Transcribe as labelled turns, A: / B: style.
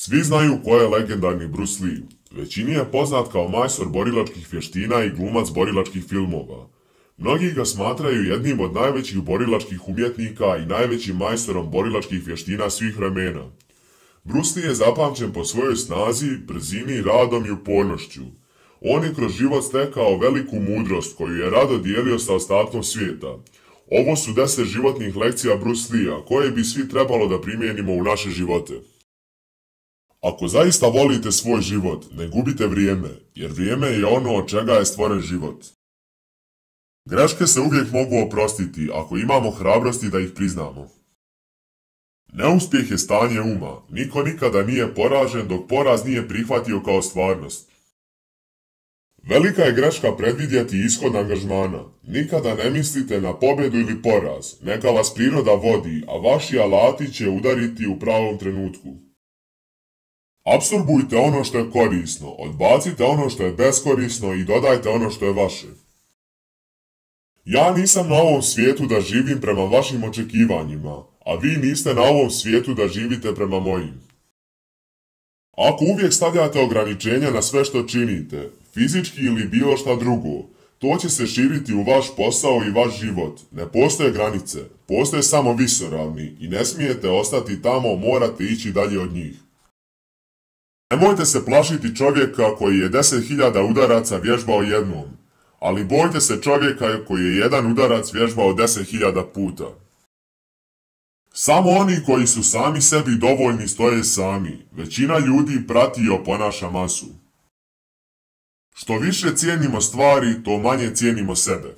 A: Svi znaju ko je legendarni Bruce Lee. Većini je poznat kao majstor borilačkih vještina i glumac borilačkih filmova. Mnogi ga smatraju jednim od najvećih borilačkih umjetnika i najvećim majstorom borilačkih vještina svih vremena. Bruce Lee je zapamćen po svojoj snazi, brzini, radom i upornošću. On je kroz život stekao veliku mudrost koju je rado dijelio sa ostatkom svijeta. Ovo su 10 životnih lekcija Bruce Lee-a koje bi svi trebalo da primijenimo u naše živote. Ako zaista volite svoj život, ne gubite vrijeme, jer vrijeme je ono od čega je stvoren život. Greške se uvijek mogu oprostiti ako imamo hrabrosti da ih priznamo. Neuspjeh je stanje uma, niko nikada nije poražen dok poraz nije prihvatio kao stvarnost. Velika je greška predvidjeti ishod angažmana. Nikada ne mislite na pobjedu ili poraz, neka vas priroda vodi, a vaši alati će udariti u pravom trenutku. Apsorbujte ono što je korisno, odbacite ono što je beskorisno i dodajte ono što je vaše. Ja nisam na ovom svijetu da živim prema vašim očekivanjima, a vi niste na ovom svijetu da živite prema mojim. Ako uvijek stavljate ograničenja na sve što činite, fizički ili bilo šta drugo, to će se širiti u vaš posao i vaš život. Ne postoje granice, postoje samo visoravni i ne smijete ostati tamo, morate ići dalje od njih. Nemojte se plašiti čovjeka koji je 10.000 udaraca vježbao jednom, ali bojte se čovjeka koji je jedan udarac vježbao 10.000 puta. Samo oni koji su sami sebi dovoljni stoje sami, većina ljudi prati i oponaša masu. Što više cijenimo stvari, to manje cijenimo sebe.